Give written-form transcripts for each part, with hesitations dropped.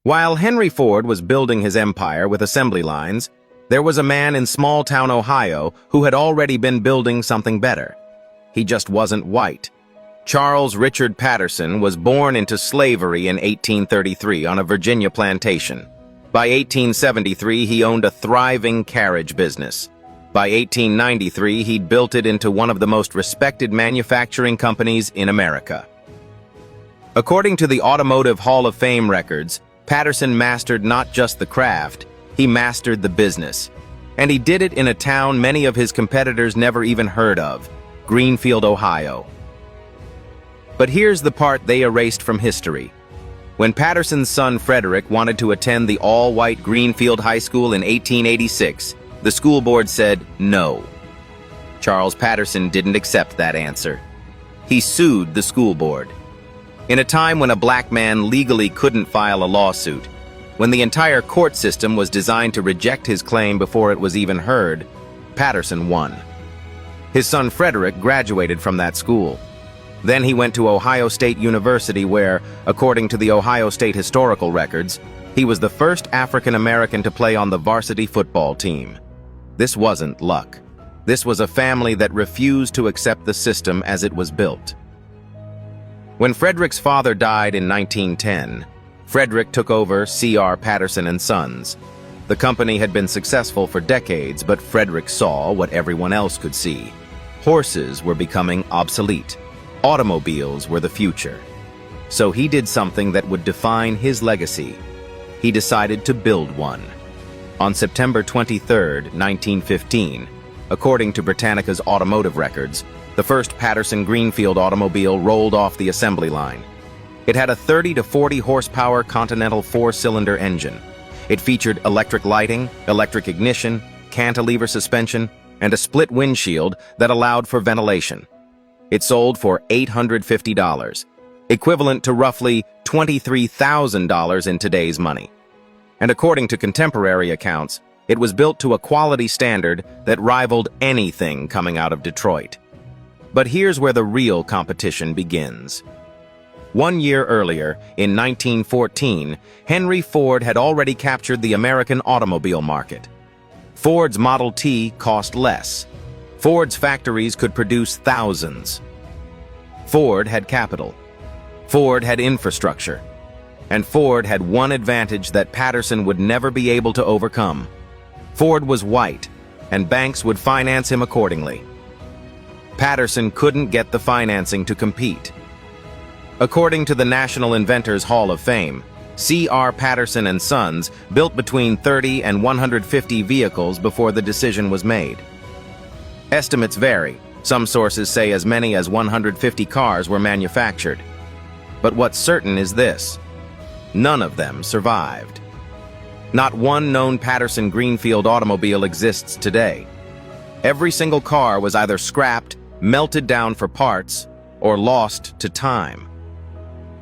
While Henry Ford was building his empire with assembly lines, there was a man in small-town Ohio who had already been building something better. He just wasn't white. Charles Richard Patterson was born into slavery in 1833 on a Virginia plantation. By 1873, he owned a thriving carriage business. By 1893, he'd built it into one of the most respected manufacturing companies in America. According to the Automotive Hall of Fame records, Patterson mastered not just the craft, he mastered the business. And he did it in a town many of his competitors never even heard of, Greenfield, Ohio. But here's the part they erased from history. When Patterson's son Frederick wanted to attend the all-white Greenfield High School in 1886, the school board said no. Charles Patterson didn't accept that answer. He sued the school board. In a time when a black man legally couldn't file a lawsuit, when the entire court system was designed to reject his claim before it was even heard, Patterson won. His son Frederick graduated from that school. Then he went to Ohio State University where, according to the Ohio State historical records, he was the first African American to play on the varsity football team. This wasn't luck. This was a family that refused to accept the system as it was built. When Frederick's father died in 1910, Frederick took over C.R. Patterson Sons. The company had been successful for decades, but Frederick saw what everyone else could see. Horses were becoming obsolete. Automobiles were the future. So he did something that would define his legacy. He decided to build one. On September 23, 1915, according to Britannica's automotive records, the first Patterson-Greenfield automobile rolled off the assembly line. It had a 30 to 40 horsepower Continental four-cylinder engine. It featured electric lighting, electric ignition, cantilever suspension, and a split windshield that allowed for ventilation. It sold for $850, equivalent to roughly $23,000 in today's money. And according to contemporary accounts, it was built to a quality standard that rivaled anything coming out of Detroit. But here's where the real competition begins. 1 year earlier, in 1914, Henry Ford had already captured the American automobile market. Ford's Model T cost less. Ford's factories could produce thousands. Ford had capital. Ford had infrastructure. And Ford had one advantage that Patterson would never be able to overcome. Ford was white, and banks would finance him accordingly. Patterson couldn't get the financing to compete. According to the National Inventors Hall of Fame, C.R. Patterson Sons built between 30 and 150 vehicles before the decision was made. Estimates vary. Some sources say as many as 150 cars were manufactured. But what's certain is this: none of them survived. Not one known Patterson-Greenfield automobile exists today. Every single car was either scrapped, melted down for parts, or lost to time.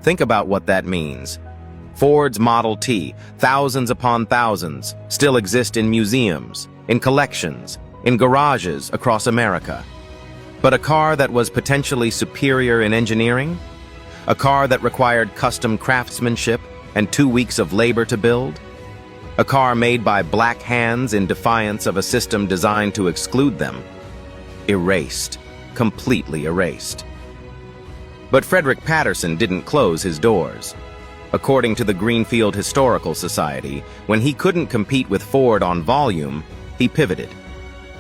Think about what that means. Ford's Model T, thousands upon thousands, still exist in museums, in collections, in garages across America. But a car that was potentially superior in engineering? A car that required custom craftsmanship and 2 weeks of labor to build? A car made by black hands in defiance of a system designed to exclude them? Erased. Completely erased. But Frederick Patterson didn't close his doors. According to the Greenfield Historical Society, when he couldn't compete with Ford on volume, he pivoted.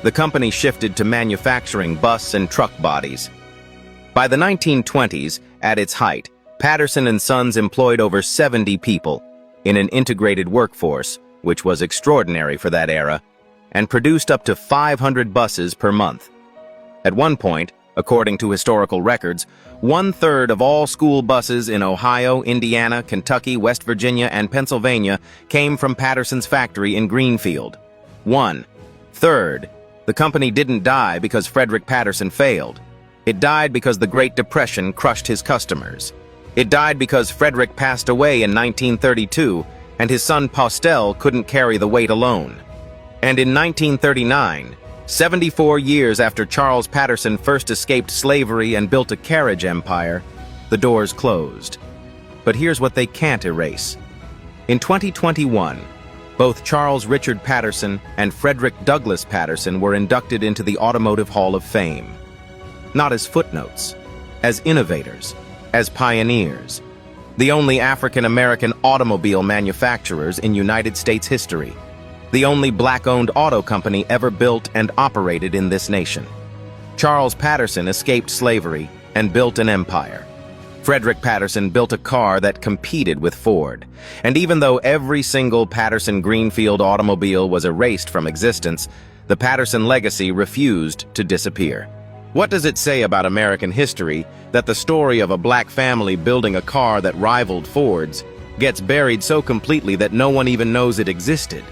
The company shifted to manufacturing bus and truck bodies. By the 1920s, at its height, Patterson Sons employed over 70 people in an integrated workforce, which was extraordinary for that era, and produced up to 500 buses per month. At one point, according to historical records, 1/3 of all school buses in Ohio, Indiana, Kentucky, West Virginia, and Pennsylvania came from Patterson's factory in Greenfield. 1/3. The company didn't die because Frederick Patterson failed. It died because the Great Depression crushed his customers. It died because Frederick passed away in 1932, and his son Postel couldn't carry the weight alone. And in 1939, 74 years after Charles Patterson first escaped slavery and built a carriage empire, the doors closed. But here's what they can't erase. In 2021, both Charles Richard Patterson and Frederick Douglass Patterson were inducted into the Automotive Hall of Fame. Not as footnotes, as innovators, as pioneers, the only African-American automobile manufacturers in United States history, the only black-owned auto company ever built and operated in this nation. Charles Patterson escaped slavery and built an empire. Frederick Patterson built a car that competed with Ford, and even though every single Patterson-Greenfield automobile was erased from existence, the Patterson legacy refused to disappear. What does it say about American history that the story of a black family building a car that rivaled Ford's gets buried so completely that no one even knows it existed?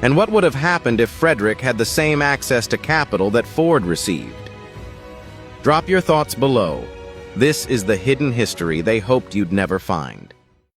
And what would have happened if Frederick had the same access to capital that Ford received? Drop your thoughts below. This is the hidden history they hoped you'd never find.